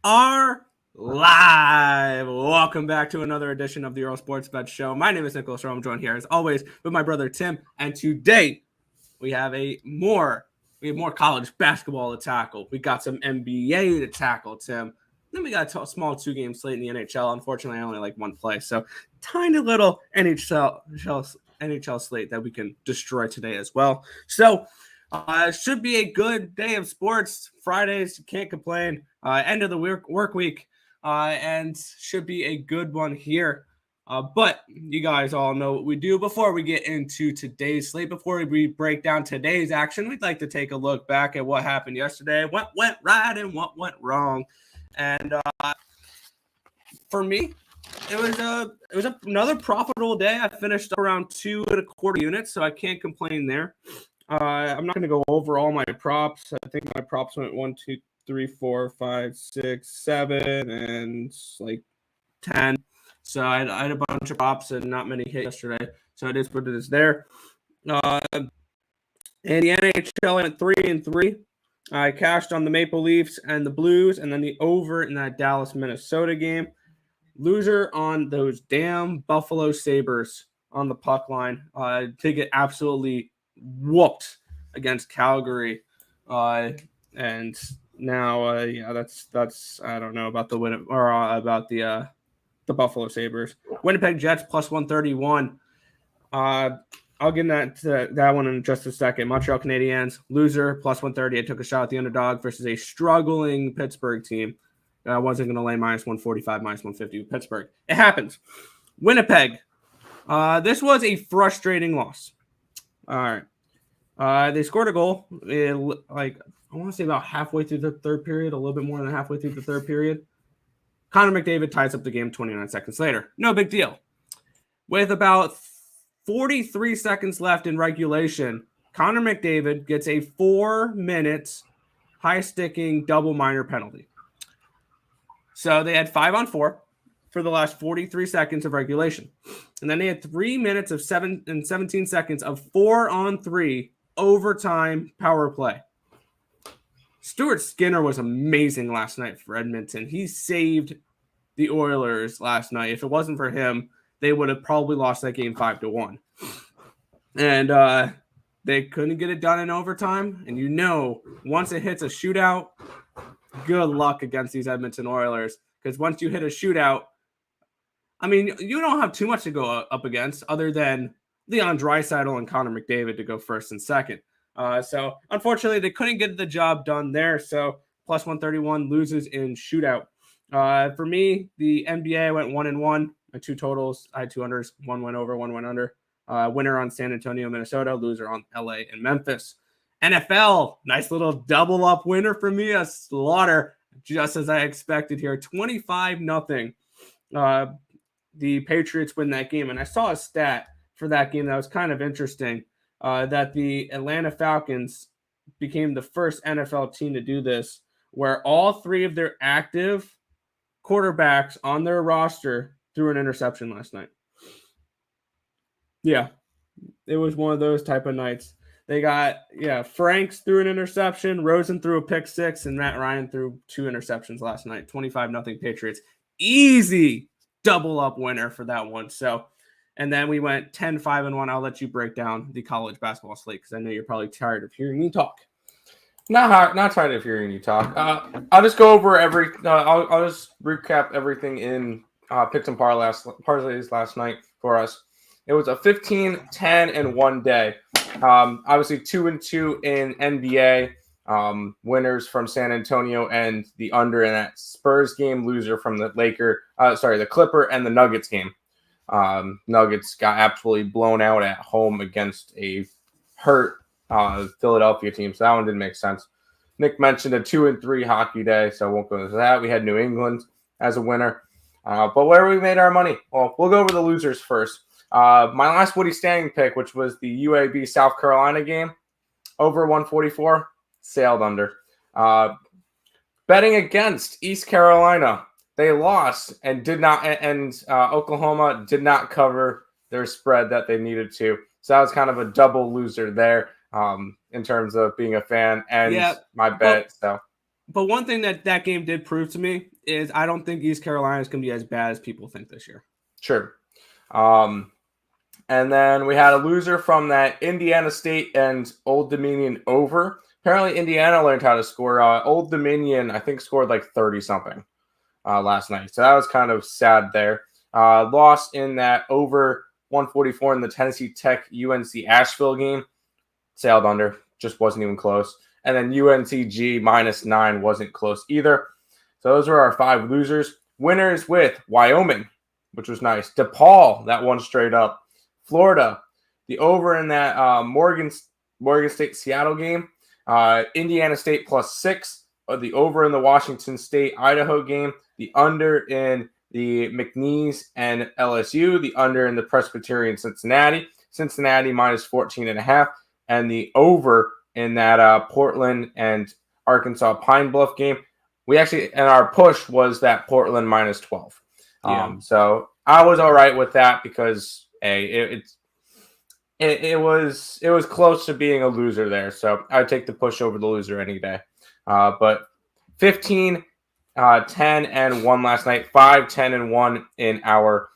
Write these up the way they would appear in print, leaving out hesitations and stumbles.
are live. Welcome back to another edition of the Earle Sports Bet Show. My name is Nicholas Earle. I'm joined here as always with my brother Tim, and today we have more college basketball to tackle. We got some NBA to tackle, Tim. Then we got a small 2-game slate in the NHL. Unfortunately, I only like one play, so tiny little NHL slate that we can destroy today as well. So should be a good day of sports. Fridays, can't complain. End of the work week, and should be a good one here. But you guys all know what we do. Before we get into today's slate, before we break down today's action, we'd like to take a look back at what happened yesterday, what went right and what went wrong. And for me, it was another profitable day. I finished up around 2.25 units, so I can't complain there. I'm not going to go over all my props. I think my props went 1, 2, 3, 4, 5, 6, 7, and like 10. So I had a bunch of props and not many hit yesterday. So it is what it is there. In the NHL, I went 3-3. I cashed on the Maple Leafs and the Blues, and then the over in that Dallas-Minnesota game. Loser on those damn Buffalo Sabres on the puck line. To get absolutely whooped against Calgary. And now, that's I don't know about the win or about the Buffalo Sabres. Winnipeg Jets plus 131. I'll get into that one in just a second. Montreal Canadiens, loser, plus 130. I took a shot at the underdog versus a struggling Pittsburgh team. I wasn't going to lay minus 145, minus 150 with Pittsburgh. It happens. Winnipeg. This was a frustrating loss. All right. They scored a goal, I want to say about halfway through the third period, a little bit more than halfway through the third period. Connor McDavid ties up the game 29 seconds later. No big deal. With about 43 seconds left in regulation, Connor McDavid gets a 4-minute high-sticking double minor penalty. So they had 5-on-4 for the last 43 seconds of regulation. And then they had 3 minutes of 17 seconds of 4-on-3 overtime power play. Stuart Skinner was amazing last night for Edmonton. He saved the Oilers last night. If it wasn't for him, they would have probably lost that game 5-1. And they couldn't get it done in overtime. And once it hits a shootout, good luck against these Edmonton Oilers. Because once you hit a shootout, I mean, you don't have too much to go up against other than Leon Draisaitl and Connor McDavid to go first and second. So, unfortunately, they couldn't get the job done there. So, plus 131 loses in shootout. For me, the NBA went 1-1. My two totals, I had 2 unders. 1 went over, 1 went under. Winner on San Antonio, Minnesota. Loser on LA and Memphis. NFL, nice little double-up winner for me. A slaughter, just as I expected here. 25-0. The Patriots win that game. And I saw a stat for that game that was kind of interesting. That the Atlanta Falcons became the first NFL team to do this, where all 3 of their active quarterbacks on their roster threw an interception last night. Yeah, it was one of those type of nights. They got, Franks threw an interception, Rosen threw a pick 6, and Matt Ryan threw 2 interceptions last night. 25-0 Patriots. Easy double-up winner for that one. So, and then we went 10-5-1. I'll let you break down the college basketball slate because I know you're probably tired of hearing me talk. Not tired of hearing you talk. I'll just go over I'll just recap everything in Picks and Parleys last night for us. It was a 15-10-1 day. Obviously 2-2 in NBA. Winners from San Antonio and the under in that Spurs game. Loser from the the Clipper and the Nuggets game. Nuggets got absolutely blown out at home against a hurt Philadelphia team, so that one didn't make sense. Nick mentioned a 2-3 hockey day, so I won't go into that. We had New England as a winner. But where we made our money? Well, we'll go over the losers first. My last Woody Standing pick, which was the UAB South Carolina game, over 144, sailed under. Betting against East Carolina, they lost and Oklahoma did not cover their spread that they needed to. So that was kind of a double loser there in terms of being a fan and my bet. But one thing that game did prove to me is I don't think East Carolina is going to be as bad as people think this year. Sure. And then we had a loser from that Indiana State and Old Dominion over. Apparently, Indiana learned how to score. Old Dominion, I think, scored like 30-something last night. So that was kind of sad there. Lost in that over 144 in the Tennessee Tech UNC Asheville game. Sailed under. Just wasn't even close. And then UNCG -9 wasn't close either. So those were our 5 losers. Winners with Wyoming, which was nice. DePaul, that one straight up. Florida, the over in that Morgan State Seattle game. Indiana State +6. The over in the Washington State Idaho game. The under in the McNeese and LSU. The under in the Presbyterian Cincinnati. Cincinnati -14.5. And the over in that Portland and Arkansas Pine Bluff game. We actually, and our push was that Portland -12. Yeah. So I was all right with that because it was close to being a loser there. So I'd take the push over the loser any day. But 15, 10, and 1 last night. 5, 10, and 1 in our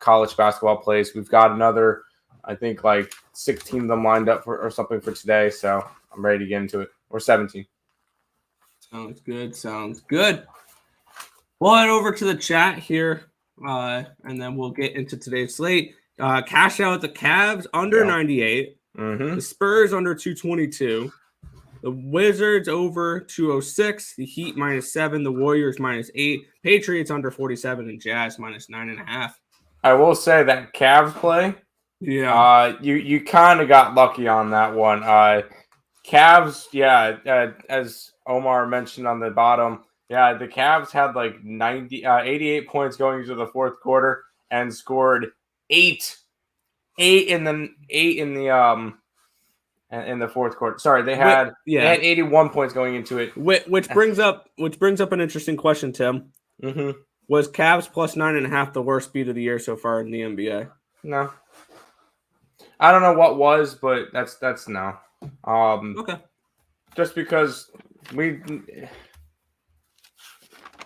college basketball plays. We've got another, I think, like 16 of them lined up or something for today. So I'm ready to get into it. Or 17. Sounds good. We'll head over to the chat here, and then we'll get into today's slate. Cash out the Cavs under 98. Mm-hmm. The Spurs under 222. The Wizards over 206. The Heat -7. The Warriors -8. Patriots under 47. And Jazz -9.5. I will say that Cavs play. Yeah. You kind of got lucky on that one. Cavs, as Omar mentioned on the bottom, the Cavs had like 88 points going into the fourth quarter and scored eight in the fourth quarter. Sorry, they had 81 points going into it. Which brings up an interesting question, Tim. Mm-hmm. Was Cavs +9.5 the worst beat of the year so far in the NBA? No. I don't know what was, but that's no. Okay. Just because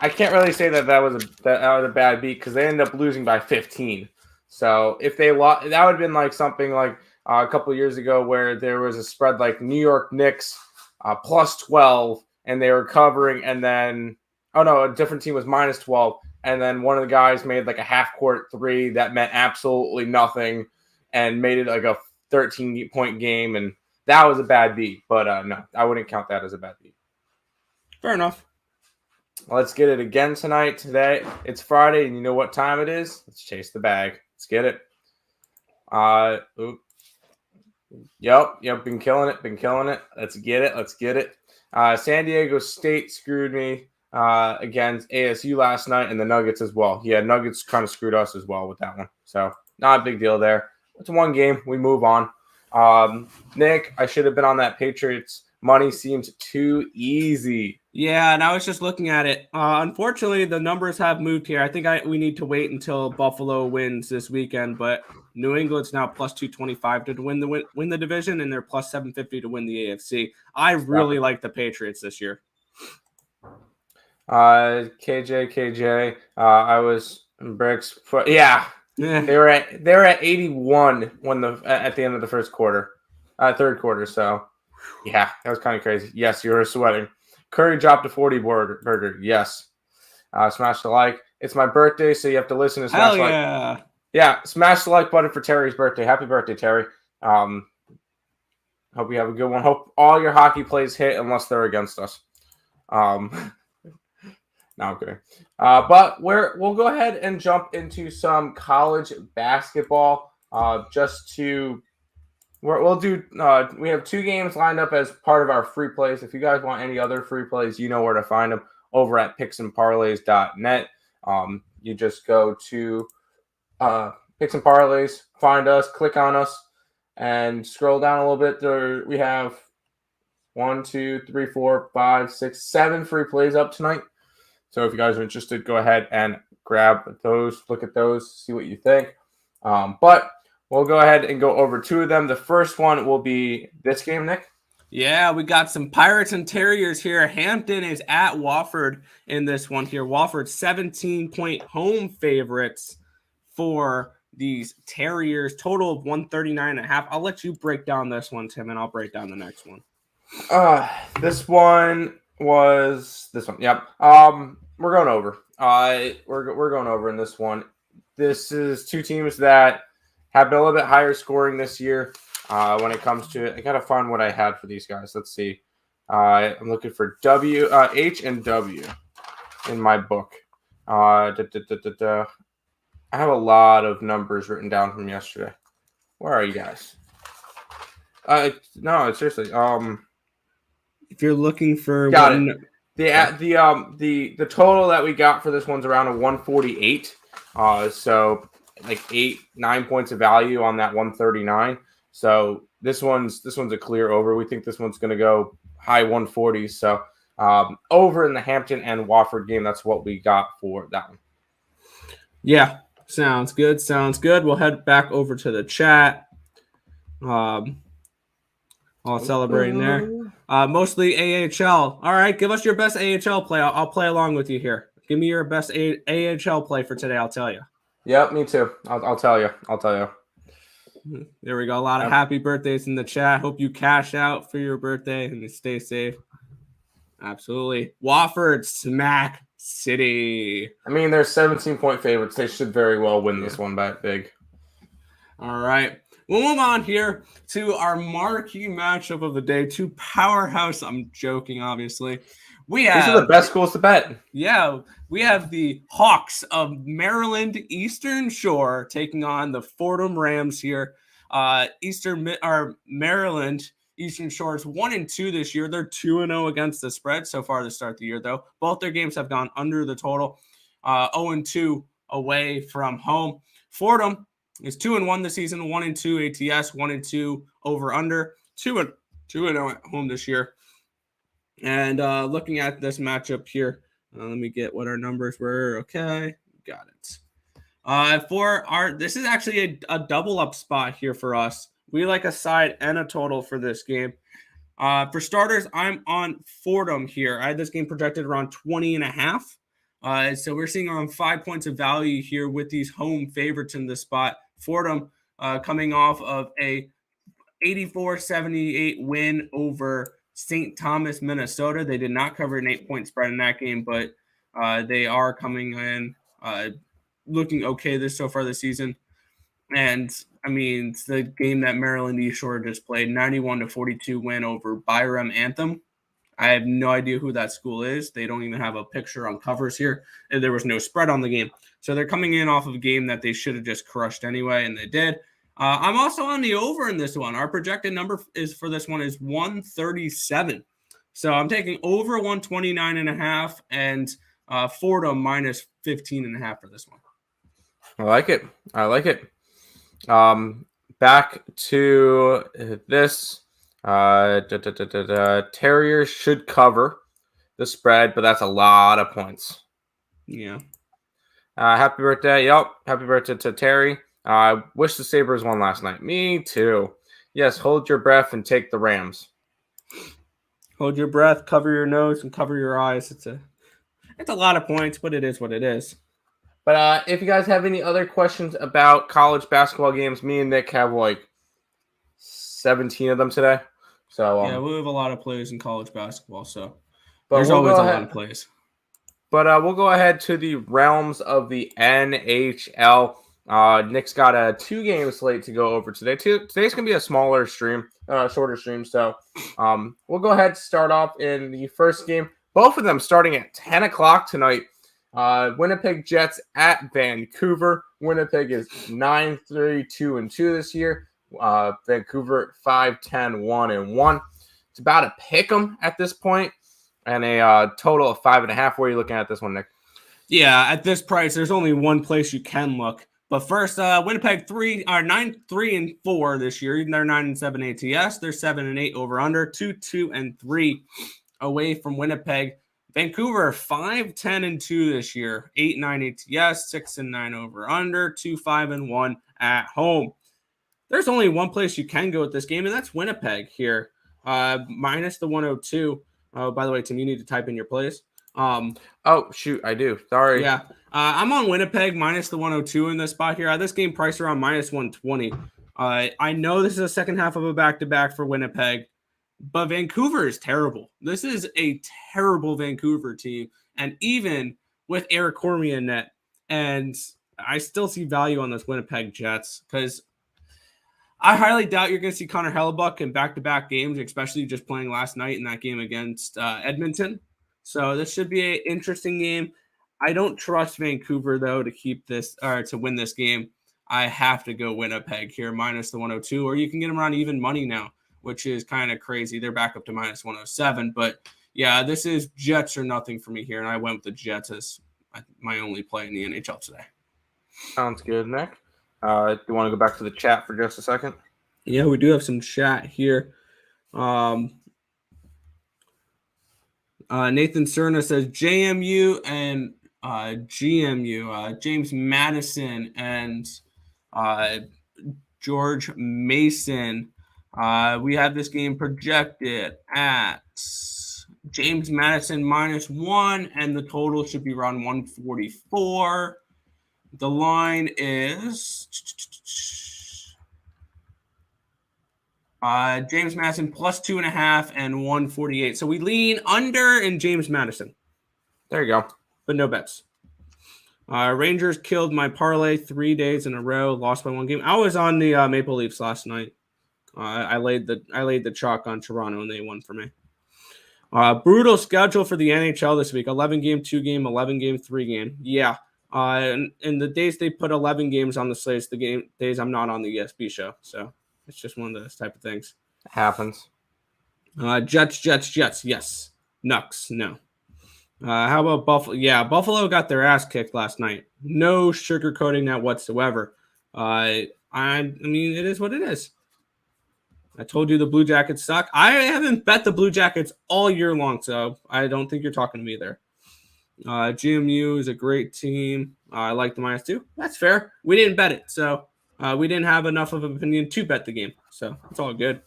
I can't really say that was a bad beat because they ended up losing by 15. So if they lost, that would have been like something like a couple of years ago where there was a spread like New York Knicks +12 and they were covering, and then a different team was -12, and then one of the guys made like a half-court 3 that meant absolutely nothing and made it like a 13-point game, and that was a bad beat. But no, I wouldn't count that as a bad beat. Fair enough. Let's get it again tonight. Today, it's Friday, and you know what time it is? Let's chase the bag. Let's get it. Yep, been killing it. Let's get it. San Diego State screwed me against ASU last night, and the Nuggets as well. Yeah, Nuggets kind of screwed us as well with that one. So not a big deal there. It's one game. We move on. Nick, I should have been on that Patriots. Money seems too easy. Yeah, and I was just looking at it. Unfortunately, the numbers have moved here. I think we need to wait until Buffalo wins this weekend, but New England's now +225 to win the division, and they're +750 to win the AFC. I really like the Patriots this year. KJ. I was Bricks. Yeah. They were at 81 at the end of the third quarter. So yeah, that was kind of crazy. Yes, you were sweating. Curry dropped a 40 burger. Yes. Smash the like. It's my birthday, so you have to listen to smash the like. Yeah. Yeah, smash the like button for Terry's birthday. Happy birthday, Terry. Hope you have a good one. Hope all your hockey plays hit unless they're against us. No, I'm kidding. But we'll go ahead and jump into some college basketball. We have 2 games lined up as part of our free plays. If you guys want any other free plays, you know where to find them over at picksandparlays.net. You just go to Picks and Parleys, find us, click on us, and scroll down a little bit. There we have 1, 2, 3, 4, 5, 6, 7 free plays up tonight. So if you guys are interested, go ahead and grab those, look at those, see what you think. But we'll go ahead and go over 2 of them. The first one will be this game, Nick. Yeah, we got some Pirates and Terriers here. Hampton is at Wofford in this one here. Wofford 17-point home favorites for these Terriers. Total of 139.5. I'll let you break down this one, Tim, and I'll break down the next one. This one was this one. Yep. We're going over. We're going over in this one. This is two teams that have been a little bit higher scoring this year. When it comes to it, I gotta find what I had for these guys. Let's see. I'm looking for H and W in my book. I have a lot of numbers written down from yesterday. Where are you guys? No, seriously. If you're looking for got it. The total that we got for this one's around a 148. So like 8-9 points of value on that 139. So this one's a clear over. We think this one's going to go high 140s. So over in the Hampton and Wofford game, that's what we got for that one. Yeah, sounds good. Sounds good. We'll head back over to the chat. All celebrating there. Mostly AHL. All right, give us your best AHL play. I'll play along with you here. Give me your best AHL play for today. I'll tell you. Yep, me too. I'll tell you. There we go. A lot of happy birthdays in the chat. Hope you cash out for your birthday and you stay safe. Absolutely. Wofford, Smack City. I mean, they're 17-point favorites. They should very well win this one by big. All right. We'll move on here to our marquee matchup of the day. Two powerhouse. I'm joking, obviously. These are the best schools to bet. Yeah, we have the Hawks of Maryland Eastern Shore taking on the Fordham Rams here. Maryland Eastern Shore is 1-2 this year. They're 2-0 against the spread so far to start the year, though. Both their games have gone under the total. 0-2 away from home. Fordham is 2-1 this season. 1-2 ATS. 1-2 over under. 2-0 at home this year. And looking at this matchup here, let me get what our numbers were. Okay, got it. This is actually a double up spot here for us. We like a side and a total for this game. For starters, I'm on Fordham here. I had this game projected around 20.5. So we're seeing around 5 points of value here with these home favorites in this spot. Fordham coming off of a 84-78 win over St. Thomas, Minnesota. They did not cover an 8-point spread in that game, but they are coming in looking okay so far this season. And I mean, it's the game that Maryland East Shore just played, 91-42 win over Byram Anthem. I have no idea who that school is. They don't even have a picture on covers here. And there was no spread on the game. So they're coming in off of a game that they should have just crushed anyway, and they did. I'm also on the over in this one. Our projected number for this one is 137. So I'm taking over 129.5 and Fordham minus 15.5 for this one. I like it. Back to this. Terriers should cover the spread, but that's a lot of points. Yeah. Happy birthday. Yep. Happy birthday to Terry. I wish the Sabres won last night. Me too. Yes, hold your breath and take the Rams. Hold your breath, cover your nose, and cover your eyes. It's a lot of points, but it is what it is. But if you guys have any other questions about college basketball games, me and Nick have like 17 of them today. So yeah, we have a lot of plays in college basketball, so there's always a lot of plays. But we'll go ahead to the realms of the NHL. Nick's got a 2-game slate to go over today. Today's going to be a smaller stream, shorter stream. So we'll go ahead and start off in the first game. Both of them starting at 10 o'clock tonight. Winnipeg Jets at Vancouver. Winnipeg is 9-3-2-2 this year. Vancouver 5-10-1-1. It's about a pick 'em at this point, and a total of 5.5. Where are you looking at this one, Nick? Yeah, at this price, there's only one place you can look. But first, Winnipeg 9-3-4 this year. They're 9-7 ATS. They're 7-8 over under. 2-2-3 away from Winnipeg. Vancouver 5-10-2 this year. 8-9 ATS. 6-9 over under. 2-5-1 at home. There's only one place you can go with this game, and that's Winnipeg here. minus the 102. By the way, Tim, you need to type in your plays. Oh, shoot, I do. Sorry. Yeah. I'm on Winnipeg minus the 102 in this spot here. This game priced around minus 120. I know this is a second half of a back-to-back for Winnipeg, but Vancouver is terrible. This is a terrible Vancouver team. And even with Eric Cormier in net, and I still see value on those Winnipeg Jets because I highly doubt you're going to see Connor Hellebuck in back-to-back games, especially just playing last night in that game against Edmonton. So this should be an interesting game. I don't trust Vancouver, though, to keep this or to win this game. I have to go Winnipeg here, minus the 102, or you can get them around even money now, which is kind of crazy. They're back up to minus 107. But, yeah, this is Jets or nothing for me here, and I went with the Jets as my only play in the NHL today. Sounds good, Nick. Do you want to go back to the chat for just a second? Yeah, we do have some chat here. Nathan Cerna says JMU and GMU, James Madison and George Mason. We have this game projected at James Madison -1, and the total should be around 144. The line is James Madison +2.5 and 148. So we lean under in James Madison. There you go. But no bets. Rangers killed my parlay 3 days in a row, lost by one game. I was on the Maple Leafs last night. I laid the chalk on Toronto and they won for me. Brutal schedule for the NHL this week. 11 game, 2 game, 11 game, 3 game. Yeah. And the days they put 11 games on the slates, the days I'm not on the ESB show. So it's just one of those type of things. It happens. Jets. Yes. Nucks. No. How about Buffalo? Yeah, Buffalo got their ass kicked last night. No sugarcoating that whatsoever. I mean, it is what it is. I told you the Blue Jackets suck. I haven't bet the Blue Jackets all year long, so I don't think you're talking to me there. GMU is a great team. I like the -2. That's fair. We didn't bet it, so we didn't have enough of an opinion to bet the game. So it's all good.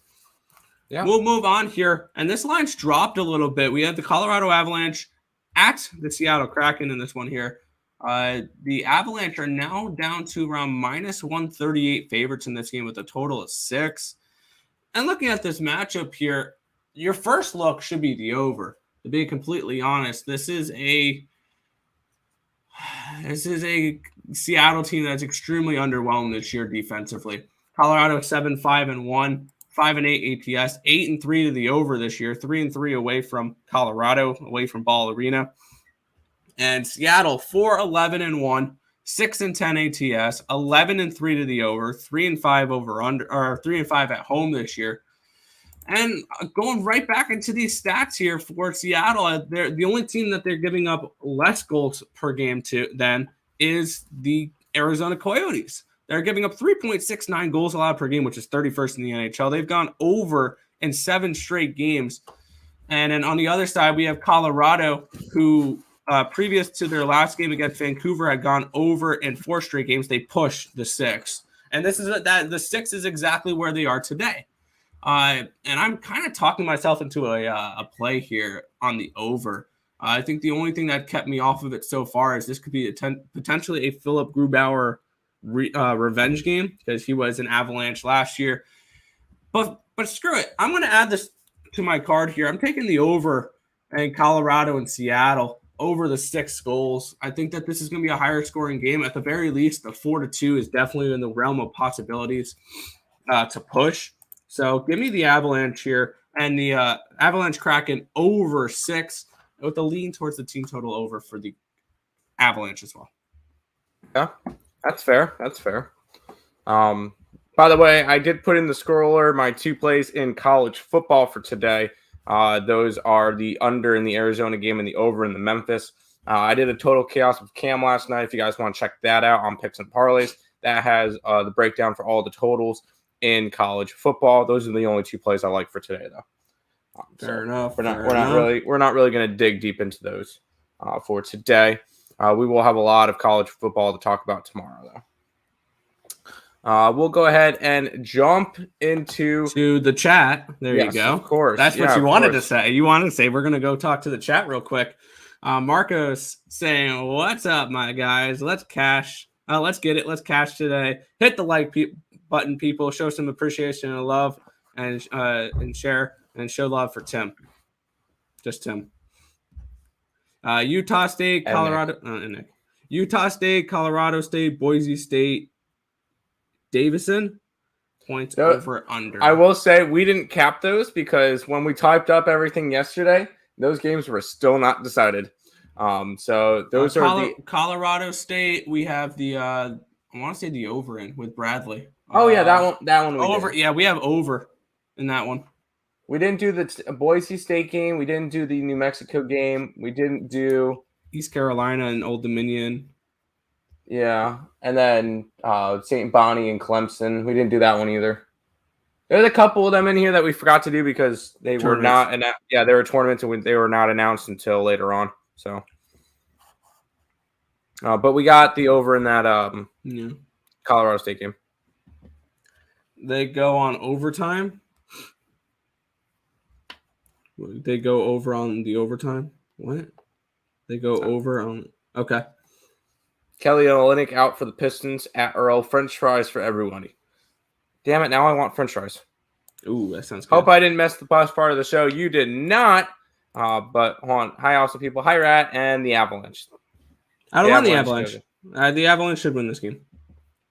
Yeah. We'll move on here. And this line's dropped a little bit. We had the Colorado Avalanche at the Seattle Kraken in this one here. The Avalanche are now down to around -138 favorites in this game with a total of 6. And looking at this matchup here, your first look should be the over. To be completely honest, this is a Seattle team that's extremely underwhelmed this year defensively. Colorado 7-5-1, 5-8 ATS, 8-3 to the over this year, 3-3 away from Colorado, away from Ball Arena. And Seattle 4-11-1, 6-10 ATS, 11-3 to the over, 3-5 over under, or 3-5 at home this year. And going right back into these stats here for Seattle, they're the only team that they're giving up less goals per game to than is the Arizona Coyotes. They're giving up 3.69 goals allowed per game, which is 31st in the NHL. They've gone over in 7 straight games. And then on the other side, we have Colorado, who previous to their last game against Vancouver had gone over in 4 straight games. They pushed the 6. And this is that the 6 is exactly where they are today. And I'm kind of talking myself into a play here on the over. I think the only thing that kept me off of it so far is this could be potentially a Philip Grubauer revenge game because he was an Avalanche last year. But screw it. I'm going to add this to my card here. I'm taking the over in Colorado and Seattle over the 6 goals. I think that this is going to be a higher scoring game. At the very least, the 4-2 is definitely in the realm of possibilities to push. So give me the Avalanche here and the Avalanche Kraken over 6 with the lean towards the team total over for the Avalanche as well. Yeah, that's fair. That's fair. By the way, I did put in the scroller my 2 plays in college football for today. Those are the under in the Arizona game and the over in the Memphis. I did a total chaos with Cam last night. If you guys want to check that out on Picks and Parleys, that has the breakdown for all the totals in college football. Those are the only 2 plays I like for today, though. Fair enough. We're not really going to dig deep into those for today. We will have a lot of college football to talk about tomorrow, We'll go ahead and jump into the chat. There you go. Of course. That's what you wanted to say. You wanted to say we're going to go talk to the chat real quick. Marcos saying, "What's up, my guys? Let's cash. Let's get it. Let's cash today. Hit the like button, people. Show some appreciation and love, and share and show love for Tim. Just Tim. Utah State, Colorado. Nick. Utah State, Colorado State, Boise State, Davison. Points over under. I will say we didn't cap those because when we typed up everything yesterday, those games were still not decided. So those are the Colorado State. We have the I want to say the over in with Bradley. Oh yeah, that one. Over. Yeah, we have over in that one. We didn't do the Boise State game. We didn't do the New Mexico game. We didn't do East Carolina and Old Dominion. Yeah, and then St. Bonnie and Clemson. We didn't do that one either. There's a couple of them in here that we forgot to do because they were not. They were tournaments and they were not announced until later on. So, but we got the over in that Colorado State game. They go on overtime. They go over on the overtime. What? They go over on. Okay. Kelly Olynyk out for the Pistons at Earle. French fries for everybody. Damn it! Now I want French fries. Ooh, that sounds good. Hope I didn't mess the best part of the show. You did not. But hold on. Hi, also people. Hi, Rat and the Avalanche. I don't want the Avalanche. The Avalanche should win this game.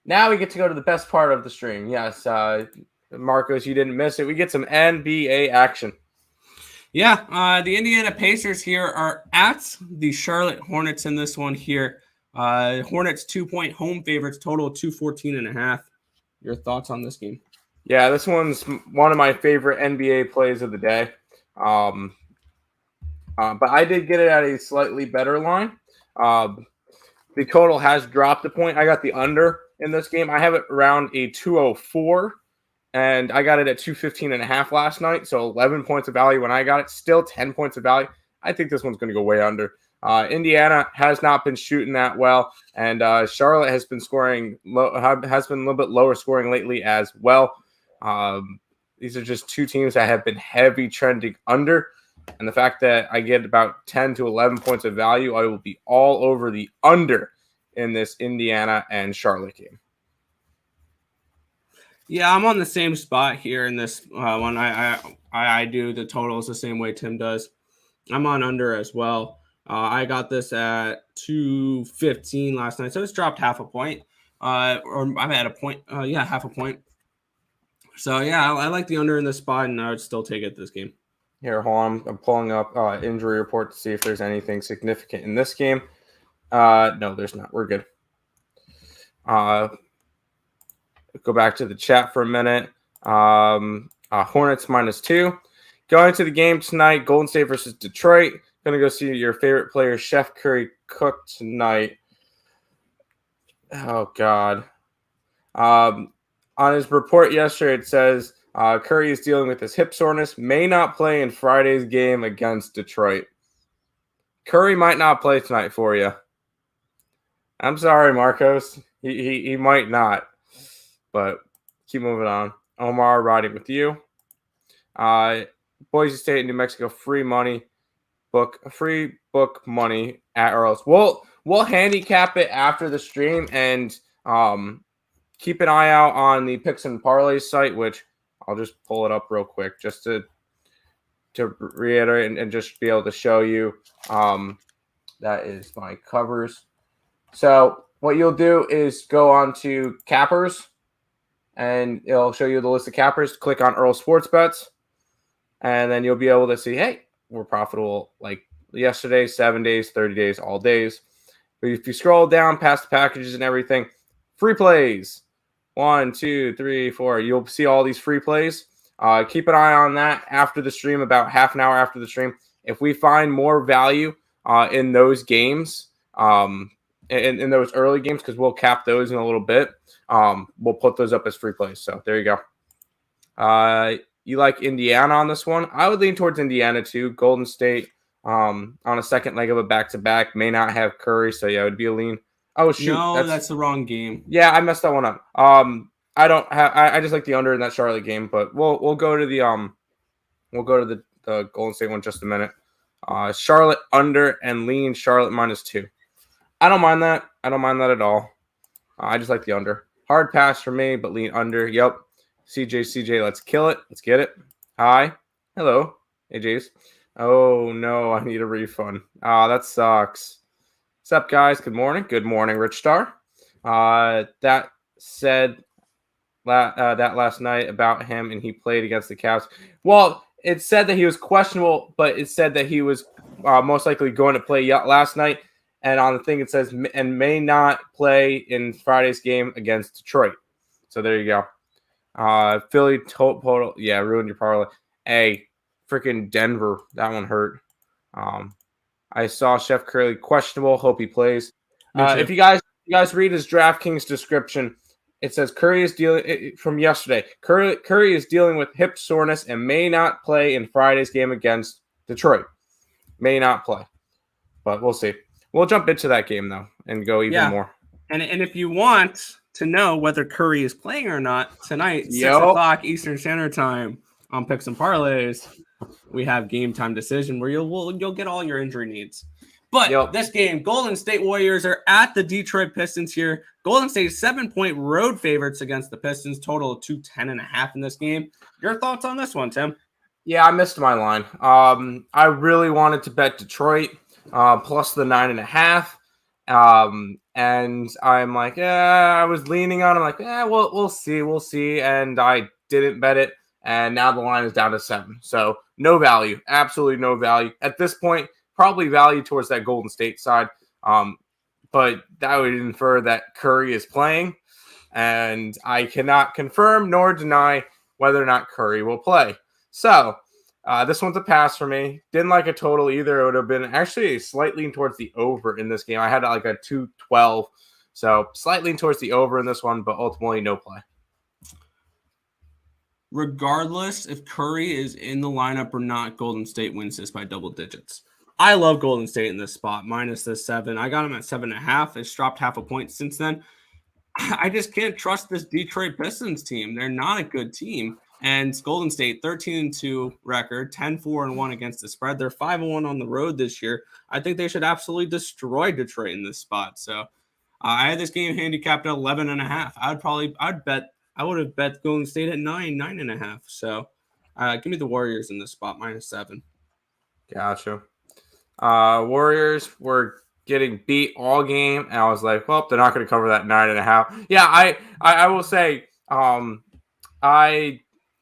Now we get to go to the best part of the stream. Yes, Marcos, you didn't miss it. We get some NBA action. Yeah, the Indiana Pacers here are at the Charlotte Hornets in this one here. Hornets 2-point home favorites, total 214.5. Your thoughts on this game? Yeah, this one's one of my favorite NBA plays of the day. But I did get it at a slightly better line. The total has dropped a point. I got the under in this game. I have it around a 204, and I got it at 215.5 last night. So 11 points of value when I got it. Still 10 points of value. I think this one's going to go way under. Indiana has not been shooting that well, and Charlotte has been scoring has been a little bit lower scoring lately as well. These are just two teams that have been heavy trending under, and the fact that I get about 10 to 11 points of value, I will be all over the under in this Indiana and Charlotte game. Yeah, I'm on the same spot here in this one. I do the totals the same way Tim does. I'm on under as well. I got this at 215 last night, so it's dropped half a point. Or I'm at a point. Half a point. So, yeah, I like the under in this spot, and I would still take it this game. Here, hold on. I'm pulling up injury report to see if there's anything significant in this game. No, there's not. We're good. Go back to the chat for a minute. Hornets -2. Going to the game tonight, Golden State versus Detroit. Going to go see your favorite player, Chef Curry, cook tonight. Oh, God. On his report yesterday, it says Curry is dealing with his hip soreness, may not play in Friday's game against Detroit. Curry might not play tonight for you. I'm sorry, Marcos. He might not. But keep moving on. Omar, riding with you. Boise State and New Mexico, free book money at Earle's. We'll handicap it after the stream, and keep an eye out on the Picks and Parleys site, which I'll just pull it up real quick just to reiterate and just be able to show you. That is my covers. So what you'll do is go on to Cappers, and it'll show you the list of cappers. Click on Earle Sports Bets, and then you'll be able to see, hey, we're profitable like yesterday, 7 days, 30 days, all days. But if you scroll down past the packages and everything, free plays, 1, 2, 3, 4, you'll see all these free plays. Keep an eye on that after the stream, about half an hour after the stream. If we find more value in those games, in those early games, because we'll cap those in a little bit, we'll put those up as free plays. So there you go. You like Indiana on this one? I would lean towards Indiana too. Golden State on a second leg of a back-to-back may not have Curry, so yeah, it would be a lean. Oh shoot, no, that's the wrong game. Yeah, I messed that one up. I just like the under in that Charlotte game, but we'll go to the the Golden State one in just a minute. Charlotte under and lean Charlotte -2. I don't mind that. I don't mind that at all. I just like the under. Hard pass for me, but lean under. Yep. CJ, let's kill it. Let's get it. Hi. Hello. AJ's. Oh, no. I need a refund. That sucks. What's up, guys? Good morning. Good morning, Rich Star. That said that last night about him, and he played against the Cavs. Well, it said that he was questionable, but it said that he was most likely going to play last night. And on the thing, it says, and may not play in Friday's game against Detroit. So there you go. Philly total. Yeah, ruined your parlay. Hey, freaking Denver. That one hurt. I saw Chef Curley questionable. Hope he plays. If you guys read his DraftKings description, it says Curry is dealing from yesterday. Curry is dealing with hip soreness and may not play in Friday's game against Detroit. May not play, but we'll see. We'll jump into that game, though, and go even more. And if you want to know whether Curry is playing or not, tonight, 6 o'clock Eastern Standard Time on Picks and Parleys, we have game time decision where you'll get all your injury needs. But this game, Golden State Warriors are at the Detroit Pistons here. Golden State 7-point road favorites against the Pistons, total of 210.5 in this game. Your thoughts on this one, Tim? Yeah, I missed my line. I really wanted to bet Detroit. Plus the 9.5. And I'm like, I was leaning on. I'm like, we'll see. And I didn't bet it. And now the line is down to 7. So no value, absolutely no value at this point. Probably value towards that Golden State side. But that would infer that Curry is playing, and I cannot confirm nor deny whether or not Curry will play. So. This one's a pass for me. Didn't like a total either. It would have been actually slightly lean towards the over in this game. I had like a 212. So slightly lean towards the over in this one, but ultimately no play. Regardless if Curry is in the lineup or not, Golden State wins this by double digits. I love Golden State in this spot, minus the 7. I got him at 7.5. It's dropped half a point since then. I just can't trust this Detroit Pistons team. They're not a good team. And Golden State, 13-2 record, 10-4-1 against the spread. They're 5-1 on the road this year. I think they should absolutely destroy Detroit in this spot. So I had this game handicapped at 11.5. I would have bet Golden State at 9.5. So give me the Warriors in this spot, minus 7. Gotcha. Warriors were getting beat all game, and I was like, well, they're not going to cover that 9.5. Yeah, I will say,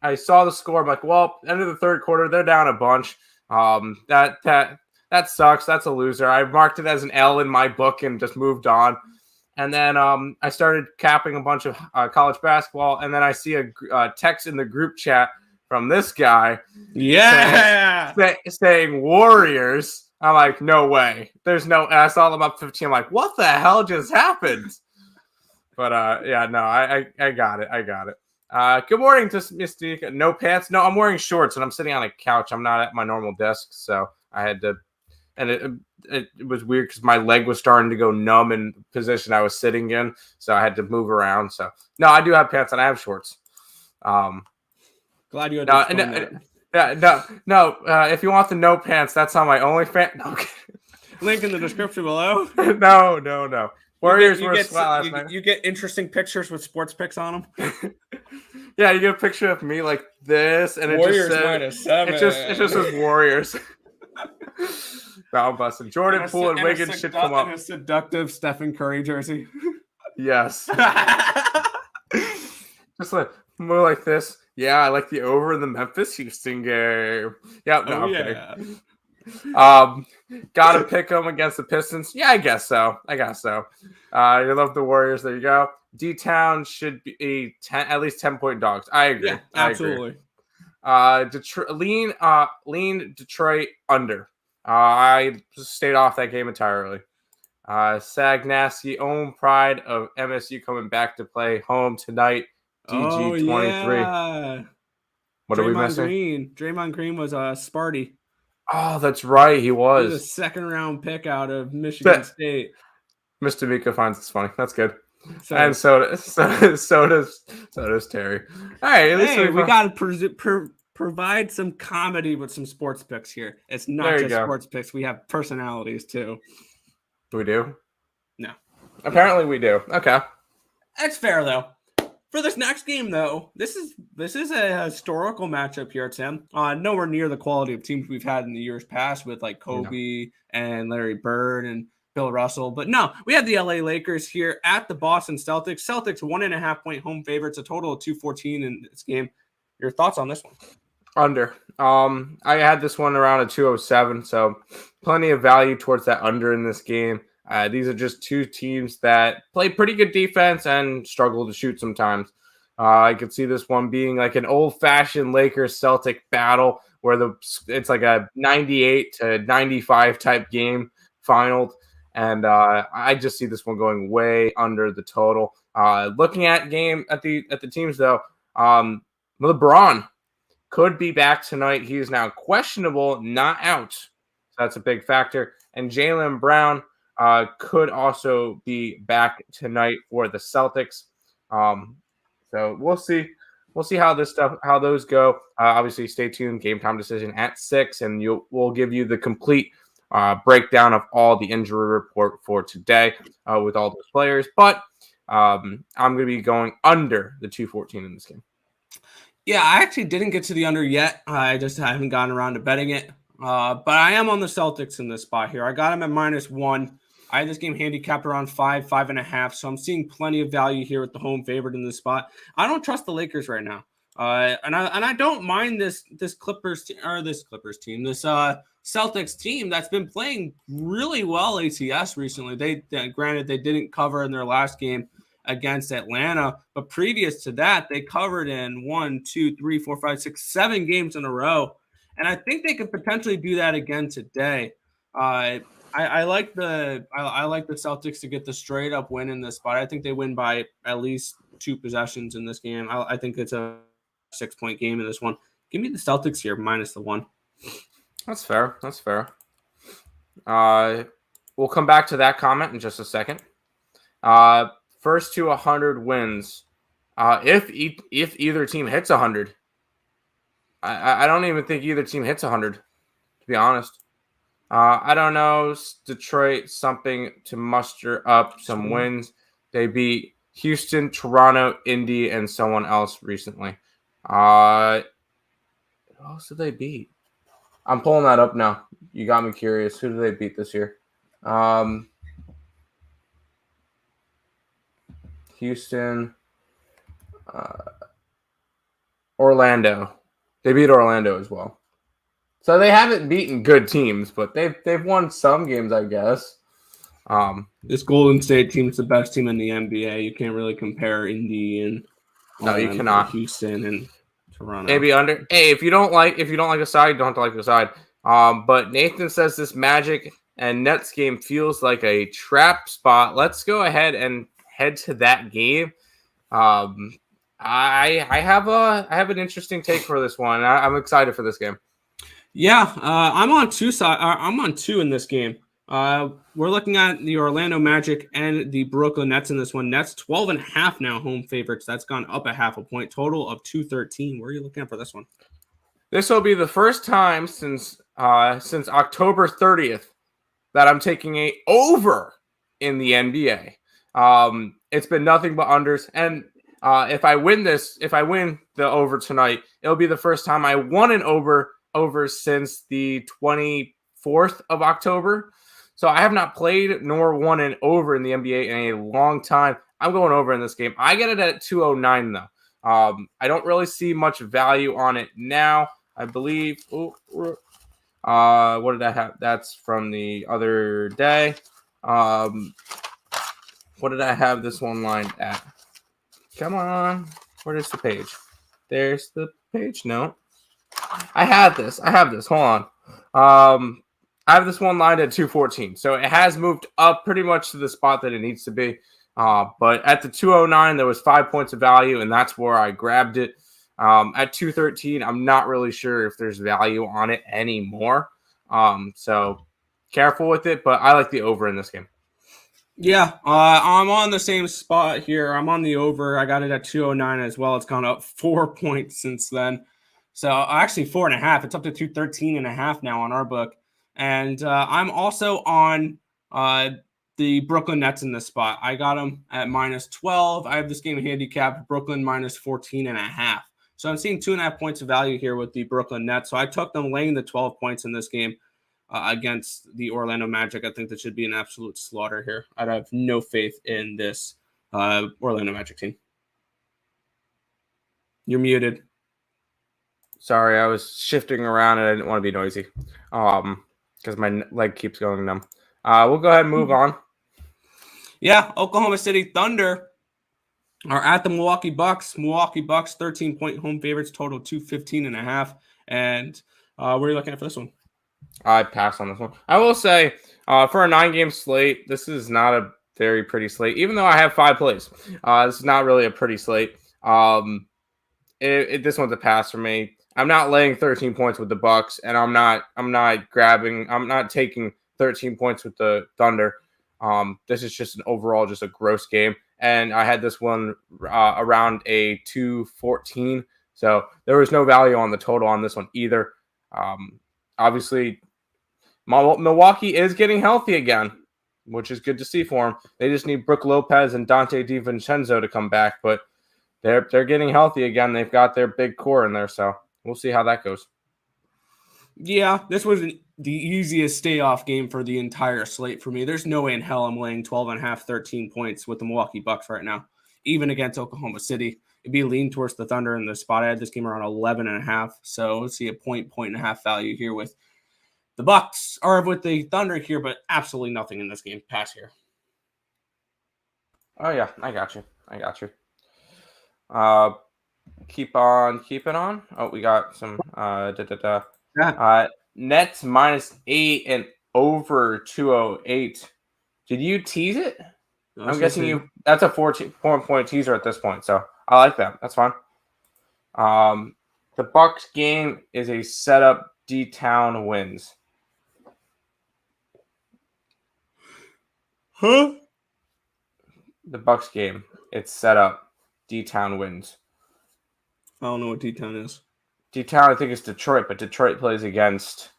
I saw the score. I'm like, well, end of the third quarter, they're down a bunch. That sucks. That's a loser. I marked it as an L in my book and just moved on. And then I started capping a bunch of college basketball, and then I see a text in the group chat from this guy, saying Warriors. I'm like, no way. There's no. And I saw them up 15. I'm like, what the hell just happened? But I got it. I got it. Good morning to Mystique. No pants. No, I'm wearing shorts and I'm sitting on a couch. I'm not at my normal desk, so I had to. And it was weird because my leg was starting to go numb in the position I was sitting in, so I had to move around. So no, I do have pants and I have shorts. Glad you had to no. If you want the no pants, that's on my OnlyFans. No. Link in the description below. No. Warriors were sweat last night. You get interesting pictures with sports pics on them. Yeah, you get a picture of me like this, and Warriors it just says, it just says Warriors. Foul busting. Jordan Poole and Wiggins should come up. A seductive Stephen Curry jersey. Yes. Just like more like this. Yeah, I like the over in the Memphis Houston game. Yeah, no, I'm kidding. Gotta pick them against the Pistons. Yeah, I guess so. You love the Warriors. There you go. D-Town should be at least 10-point dogs. I agree. Yeah, absolutely. Lean Detroit under. I stayed off that game entirely. Sagnassi, own pride of MSU coming back to play home tonight. DG 23. Yeah. What are we missing? Draymond Green was Sparty. Oh, that's right. He was a second-round pick out of Michigan State. Mr. Mika finds this funny. That's good. And so does Terry. All right, at least we got to provide some comedy with some sports picks here. It's not just sports picks. We have personalities too. We do? No. Apparently we do. Okay. That's fair though. For this next game though, this is a historical matchup here, Tim. Nowhere near the quality of teams we've had in the years past with like Kobe and Larry Bird and Bill Russell. But no, we have the LA Lakers here at the Boston Celtics. Celtics 1.5-point home favorites, a total of 214 in this game. Your thoughts on this one? Under. I had this one around a 207, so plenty of value towards that under in this game. These are just two teams that play pretty good defense and struggle to shoot sometimes. I could see this one being like an old-fashioned Lakers-Celtic battle where it's like a 98-95 type game finaled. And I just see this one going way under the total. Looking at the teams though, LeBron could be back tonight. He is now questionable, not out. So that's a big factor. And Jaylen Brown could also be back tonight for the Celtics. So we'll see. We'll see how those go. Obviously, stay tuned. Game time decision at 6, and we'll give you the complete breakdown of all the injury report for today with all those players. But I'm going to be going under the 214 in this game. Yeah, I actually didn't get to the under yet. I just haven't gotten around to betting it. But I am on the Celtics in this spot here. I got them at -1. I had this game handicapped around 5.5. So I'm seeing plenty of value here with the home favorite in this spot. I don't trust the Lakers right now. And I don't mind this Celtics team that's been playing really well ATS recently. Granted they didn't cover in their last game against Atlanta, but previous to that, they covered in 1, 2, 3, 4, 5, 6, 7 games in a row, and I think they could potentially do that again today. I like the Celtics to get the straight up win in this spot. I think they win by at least 2 possessions in this game. I think it's a 6-point game in this one. Give me the Celtics here -1. That's fair. We'll come back to that comment in just a second. First to 100 wins. If either team hits 100, I don't even think either team hits 100, to be honest. I don't know. Detroit, something to muster up some wins. They beat Houston, Toronto, Indy, and someone else recently. Who else did they beat? I'm pulling that up now. You got me curious. Who did they beat this year? Houston, Orlando. They beat Orlando as well. So they haven't beaten good teams, but they've won some games, I guess. This Golden State team is the best team in the NBA. You can't really compare Indy and you cannot. Houston and Toronto. Maybe under. Hey, if you don't like a side, you don't have to like the side. But Nathan says this Magic and Nets game feels like a trap spot. Let's go ahead and head to that game. I have an interesting take for this one. I'm excited for this game. Yeah, I'm on 2 sides. I'm on 2 in this game. We're looking at the Orlando Magic and the Brooklyn Nets in this one. Nets 12.5 now home favorites. That's gone up 0.5 point. Total of 213. Where are you looking at for this one? This will be the first time since October 30th that I'm taking a over in the NBA. It's been nothing but unders, and if I win the over tonight, it'll be the first time I won an over since the 24th of October. So I have not played nor won an over in the NBA in a long time. I'm going over in this game. I get it at 209 though. I don't really see much value on it now. I believe. What did I have? That's from the other day. What did I have this one lined at? Come on. Where is the page? There's the page. No. I have this. Hold on. I have this one lined at 214. So it has moved up pretty much to the spot that it needs to be. But at the 209, there was 5 points of value, and that's where I grabbed it. At 213, I'm not really sure if there's value on it anymore. So careful with it, but I like the over in this game. Yeah, I'm on the same spot here. I'm on the over. I got it at 209 as well. It's gone up 4 points since then. So actually 4.5. It's up to 213.5 now on our book. And I'm also on the Brooklyn Nets in this spot. I got them at -12. I have this game handicapped Brooklyn -14.5. So I'm seeing 2.5 points of value here with the Brooklyn Nets. So I took them laying the 12 points in this game. Against the Orlando Magic. I think that should be an absolute slaughter here. I have no faith in this Orlando Magic team. You're muted. Sorry, I was shifting around and I didn't want to be noisy because my leg keeps going numb. We'll go ahead and move on. Yeah, Oklahoma City Thunder are at the Milwaukee Bucks. Milwaukee Bucks, 13-point home favorites, total 215.5. And what are you looking at for this one? I pass on this one. I will say, for a 9-game slate, this is not a very pretty slate. Even though I have 5 plays, this is not really a pretty slate. This one's a pass for me. I'm not laying 13 points with the Bucks, and I'm not taking 13 points with the Thunder. This is just just a gross game, and I had this one around a 214, so there was no value on the total on this one either. Obviously, Milwaukee is getting healthy again, which is good to see for them. They just need Brook Lopez and Dante DiVincenzo to come back, but they're getting healthy again. They've got their big core in there, so we'll see how that goes. Yeah, this was the easiest stay-off game for the entire slate for me. There's no way in hell I'm laying 12.5, 13 points with the Milwaukee Bucks right now, even against Oklahoma City. It'd be lean towards the Thunder in the spot. I had this game around 11.5, so let's see a point and a half value here with the Bucks, or with the Thunder here, but absolutely nothing in this game. Pass here. Oh, yeah, I got you. Keep on keeping on. Oh, we got some Nets -8 and over 208. Did you tease it? I'm guessing that's a 14-point teaser at this point, so I like that. That's fine. The Bucks game is a setup. D-Town wins. Huh? The Bucks game. It's set up. D-Town wins. I don't know what D-Town is. D-Town, I think it's Detroit, but Detroit plays against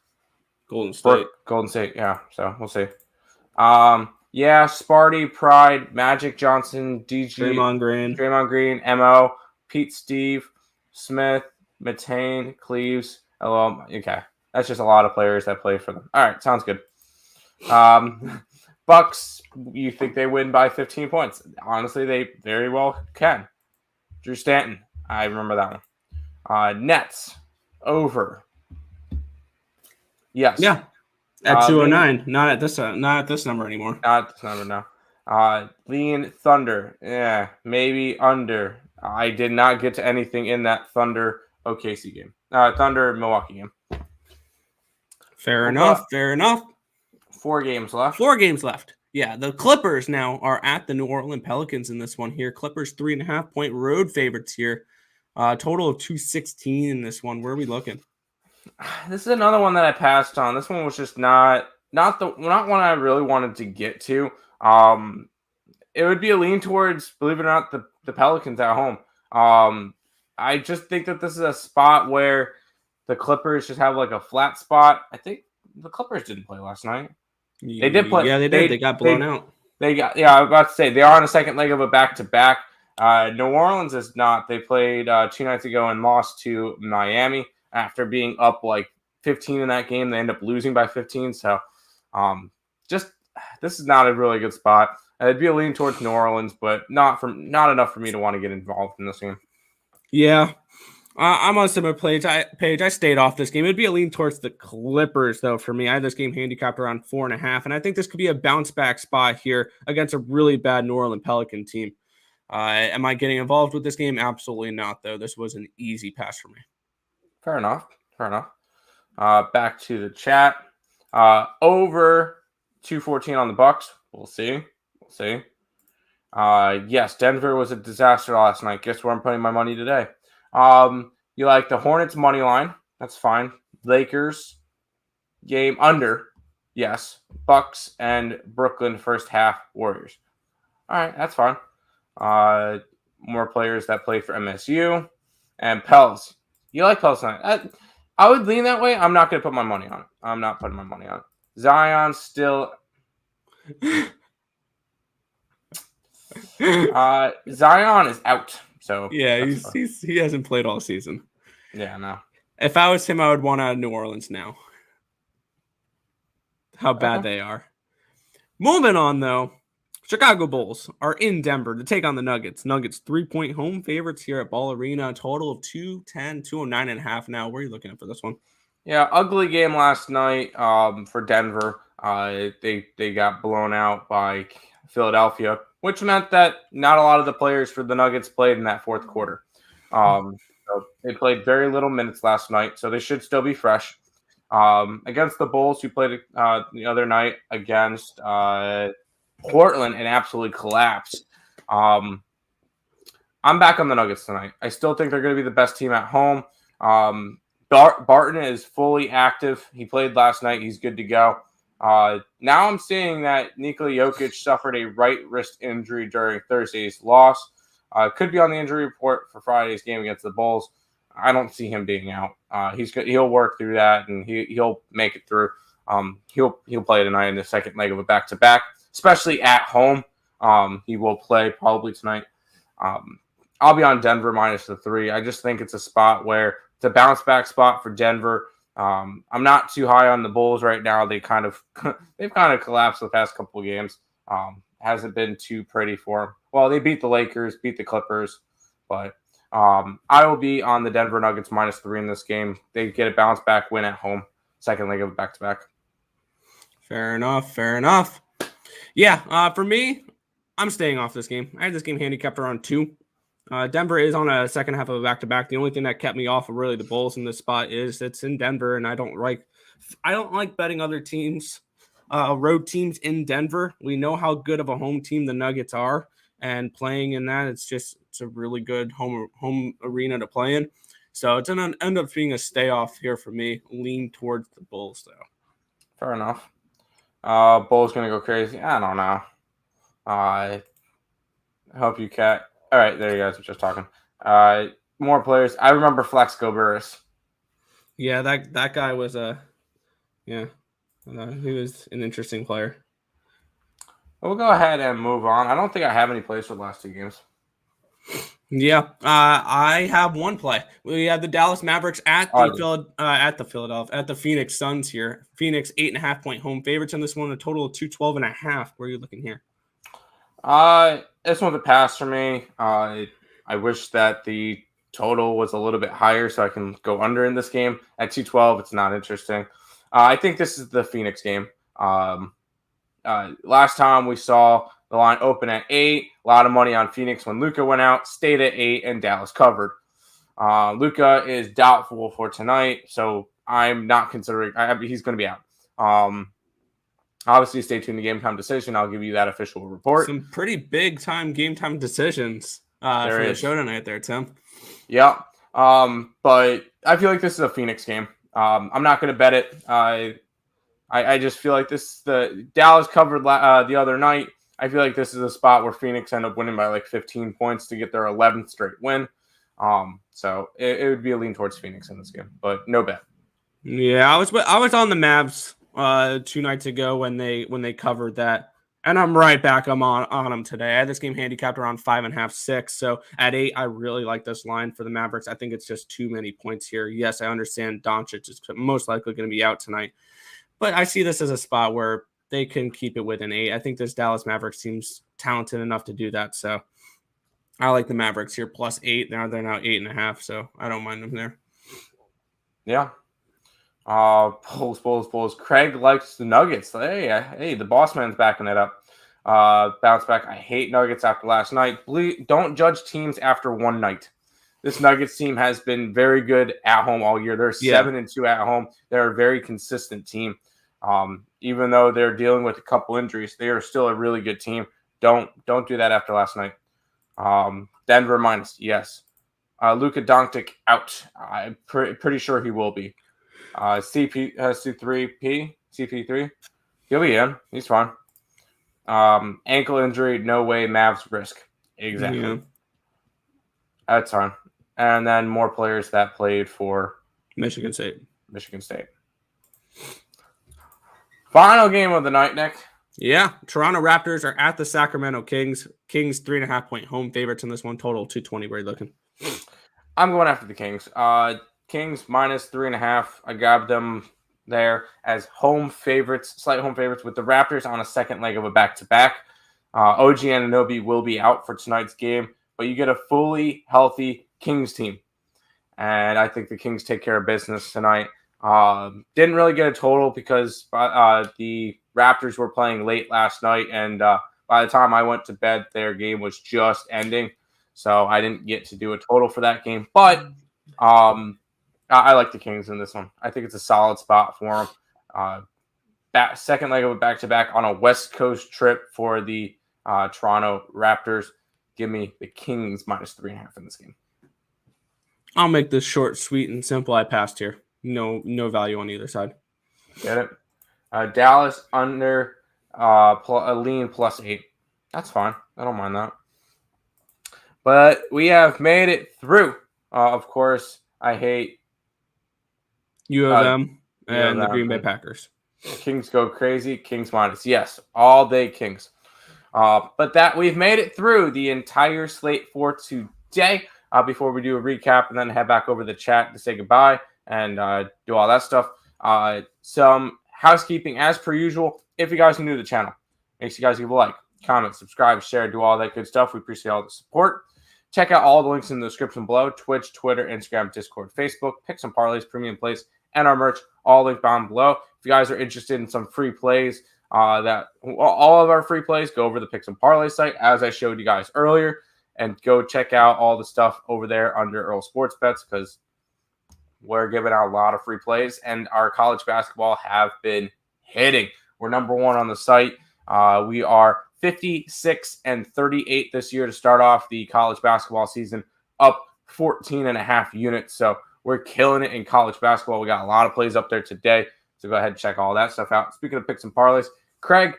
Golden State. Golden State, yeah. So we'll see. Yeah, Sparty, Pride, Magic Johnson, DG, Draymond Green, Mo, Pete, Steve, Smith, Matane, Cleaves. Okay, that's just a lot of players that play for them. All right, sounds good. Bucks, you think they win by 15 points? Honestly, they very well can. Drew Stanton, I remember that one. Nets, over. Yes. Yeah. At 209, not at this number anymore. Not at this number now. Lean Thunder, yeah, maybe under. I did not get to anything in that Thunder OKC game. Thunder Milwaukee game. Fair enough. 4 games left. 4 games left. Yeah, the Clippers now are at the New Orleans Pelicans in this one here. Clippers 3.5-point road favorites here. Total of 216 in this one. Where are we looking? This is another one that I passed on. This one was just not one I really wanted to get to. It would be a lean towards, believe it or not, the Pelicans at home. I just think that this is a spot where the Clippers just have like a flat spot. I think the Clippers didn't play last night. They did play. Yeah, they did. They got blown out. I was about to say they are on a second leg of a back-to-back. New Orleans is not. They played 2 nights ago and lost to Miami after being up like 15 in that game. They end up losing by 15. So, this is not a really good spot. It'd be a lean towards New Orleans, but not enough for me to want to get involved in this game. Yeah. I'm on similar page. I stayed off this game. It'd be a lean towards the Clippers, though, for me. I had this game handicapped around 4.5, and I think this could be a bounce-back spot here against a really bad New Orleans Pelican team. Am I getting involved with this game? Absolutely not, though. This was an easy pass for me. Fair enough. Back to the chat. Over 214 on the Bucks. We'll see. Yes, Denver was a disaster last night. Guess where I'm putting my money today? You like the Hornets money line? That's fine. Lakers game under. Yes. Bucks and Brooklyn first half Warriors. All right, that's fine. More players that played for MSU and Pels. You like Pels tonight? I would lean that way. I'm not going to put my money on it. I'm not putting my money on it. Zion still. Zion is out. So yeah, he hasn't played all season. Yeah, no. If I was him, I would want out of New Orleans now. How bad they are. Moving on, though. Chicago Bulls are in Denver to take on the Nuggets. Nuggets 3-point home favorites here at Ball Arena. A total of 210, 209.5 now. Where are you looking at for this one? Yeah, ugly game last night for Denver. They got blown out by Philadelphia, which meant that not a lot of the players for the Nuggets played in that fourth quarter. So they played very little minutes last night, so they should still be fresh. Against the Bulls, who played the other night against Portland and absolutely collapsed. I'm back on the Nuggets tonight. I still think they're going to be the best team at home. Barton is fully active. He played last night. He's good to go. Now I'm seeing that Nikola Jokic suffered a right wrist injury during Thursday's loss. Could be on the injury report for Friday's game against the Bulls. I don't see him being out. He'll work through that and he'll make it through. He'll play tonight in the second leg of a back-to-back, especially at home. He will play probably tonight. I'll be on Denver minus the 3. I just think it's a spot where it's a bounce back spot for Denver. I'm not too high on the Bulls right now. They've kind of collapsed the past couple of games. Hasn't been too pretty for them. Well, they beat the Lakers, beat the Clippers, but I will be on the Denver Nuggets minus 3 in this game. They get a bounce back win at home, second leg of a back-to-back. Fair enough. Yeah, for me, I'm staying off this game. I had this game handicapped around 2. Denver is on a second half of a back-to-back. The only thing that kept me off of really the Bulls in this spot is it's in Denver, and I don't like betting other teams, road teams in Denver. We know how good of a home team the Nuggets are, and playing in that, it's a really good home arena to play in. So it's going to end up being a stay off here for me. Lean towards the Bulls, though. Fair enough. Bulls going to go crazy. I don't know. I hope you cat. All right, there you guys are just talking. More players. I remember Flex Burris. Yeah, that guy was he was an interesting player. We'll go ahead and move on. I don't think I have any plays for the last 2 games. Yeah, I have one play. We have the Dallas Mavericks at the Phoenix Suns here. Phoenix 8.5-point home favorites in this one. A total of 212.5. Where are you looking here? This one's a pass for me. I wish that the total was a little bit higher so I can go under in this game. At 212, it's not interesting. I think this is the Phoenix game. Last time we saw the line open at 8. A lot of money on Phoenix when Luka went out, stayed at 8, and Dallas covered. Luka is doubtful for tonight, so I'm not considering he's going to be out. Obviously, stay tuned to Game Time Decision. I'll give you that official report. Some pretty big time Game Time decisions for the show tonight there, Tim. Yeah. But I feel like this is a Phoenix game. I'm not going to bet it. I just feel like the Dallas covered the other night. I feel like this is a spot where Phoenix end up winning by like 15 points to get their 11th straight win. So it would be a lean towards Phoenix in this game, but no bet. Yeah, I was on the Mavs 2 nights ago when they covered that, and I'm right back. I'm on them today. I had this game handicapped around 5.5, 6. So at 8, I really like this line for the Mavericks. I think it's just too many points here. Yes, I understand Doncic is most likely going to be out tonight, but I see this as a spot where they can keep it within 8. I think this Dallas Mavericks seems talented enough to do that. So I like the Mavericks here plus 8. Now they're now 8.5. So I don't mind them there. Yeah. Bulls. Craig likes the Nuggets. Hey, the boss man's backing it up. Bounce back. I hate Nuggets after last night. Don't judge teams after one night. This Nuggets team has been very good at home all year. They're 7-2 at home. They're a very consistent team. Even though they're dealing with a couple injuries, they are still a really good team. Don't do that after last night. Denver minus, yes. Luka Doncic out. I'm pretty sure he will be. CP3. He'll be in. He's fine. Ankle injury, no way. Mavs risk. Exactly. Yeah. That's fine. And then more players that played for Michigan State. Final game of the night, Nick. Yeah, Toronto Raptors are at the Sacramento Kings. Kings 3.5-point home favorites in this one. Total 220. Where are you looking? I'm going after the Kings. Kings minus 3.5. I grabbed them there as home favorites, slight home favorites, with the Raptors on a second leg of a back-to-back. OG Anunoby will be out for tonight's game, but you get a fully healthy Kings team. And I think the Kings take care of business tonight. Didn't really get a total because the Raptors were playing late last night, and by the time I went to bed, their game was just ending. So I didn't get to do a total for that game. But I like the Kings in this one. I think it's a solid spot for them. Second leg of a back-to-back on a West Coast trip for the Toronto Raptors. Give me the Kings minus 3.5 in this game. I'll make this short, sweet, and simple. I passed here. No value on either side. Get it? Dallas under a lean +8. That's fine. I don't mind that. But we have made it through. Of course, I hate U of M and the Green Bay Packers. Kings go crazy. Kings minus. Yes, all day Kings. But that we've made it through the entire slate for today. Before we do a recap and then head back over the chat to say goodbye and do all that stuff. Some housekeeping as per usual. If you guys are new to the channel, make sure you guys give a like, comment, subscribe, share, do all that good stuff. We appreciate all the support. Check out all the links in the description below. Twitch, Twitter, Instagram, Discord, Facebook, Picks and Parleys, Premium Plays, and our merch. All linked down below. If you guys are interested in some free plays, all of our free plays, go over the Picks and Parleys site, as I showed you guys earlier. And go check out all the stuff over there under Earle Sports Bets, because we're giving out a lot of free plays, and our college basketball have been hitting. We're number one on the site. We are 56-38 this year to start off the college basketball season, up 14.5 units. So we're killing it in college basketball. We got a lot of plays up there today. So go ahead and check all that stuff out. Speaking of Picks and Parleys, Craig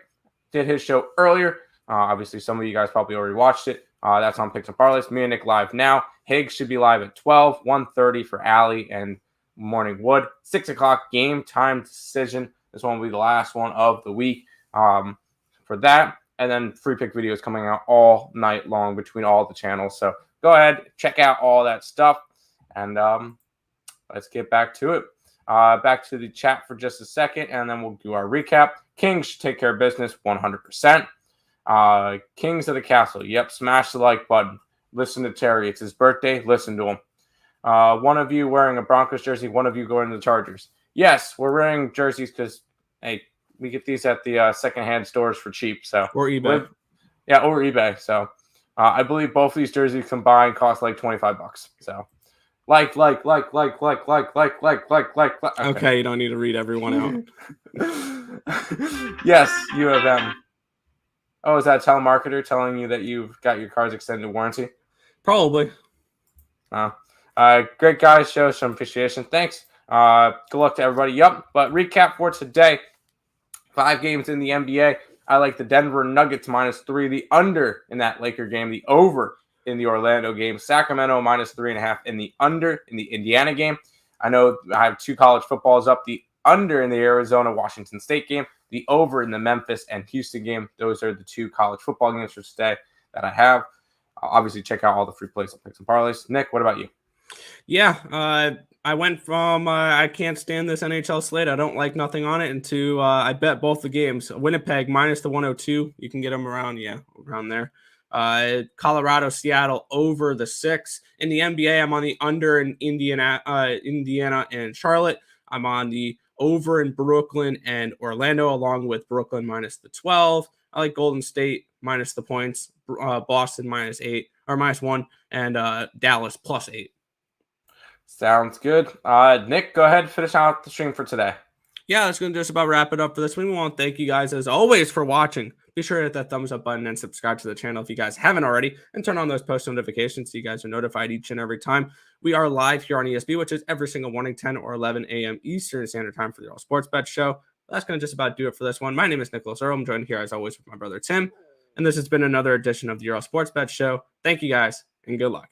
did his show earlier. Obviously, some of you guys probably already watched it. That's on Picks and Parleys. Me and Nick live now. Higgs should be live at 12, 1:30 for Allie and Morning Wood. 6 o'clock game time decision. This one will be the last one of the week for that. And then free pick videos coming out all night long between all the channels. So go ahead, check out all that stuff. And let's get back to it. Back to the chat for just a second, and then we'll do our recap. Kings should take care of business 100%. Kings of the Castle. Yep, smash the like button. Listen to Terry. It's his birthday. Listen to him. One of you wearing a Broncos jersey, one of you going to the Chargers. Yes, we're wearing jerseys because, hey, we get these at the secondhand stores for cheap. So or eBay. Or eBay. So I believe both of these jerseys combined cost like $25. So like. Okay, you don't need to read everyone out. Yes, U of M. Oh, is that a telemarketer telling you that you've got your car's extended warranty? Probably. Great guys, show some appreciation. Thanks. Good luck to everybody. Yep. But recap for today. 5 games in the NBA. I like the Denver Nuggets -3, the under in that Laker game, the over in the Orlando game, Sacramento -3.5, and the under in the Indiana game. I know I have 2 college footballs up, the under in the Arizona-Washington State game, the over in the Memphis and Houston game. Those are the 2 college football games for today that I have. Obviously, check out all the free plays on Picks and Parleys. Nick, what about you? Yeah, I went from I can't stand this NHL slate. I don't like nothing on it, into I bet both the games. Winnipeg -102. You can get them around there. Colorado, Seattle over the 6. In the NBA, I'm on the under in Indiana and Charlotte. I'm on the over in Brooklyn and Orlando, along with Brooklyn -12. I like Golden State minus the points, Boston -8 or -1, and Dallas +8. Sounds good. Nick, go ahead and finish out the stream for today. Yeah, that's going to just about wrap it up for this one. We want to thank you guys, as always, for watching. Be sure to hit that thumbs up button and subscribe to the channel if you guys haven't already, and turn on those post notifications so you guys are notified each and every time we are live here on ESB, which is every single morning, 10 or 11 a.m. Eastern Standard Time for the Earle Sports Bet Show. That's going to just about do it for this one. My name is Nicholas Earle. I'm joined here, as always, with my brother Tim. And this has been another edition of the Earle Sports Bet Show. Thank you, guys, and good luck.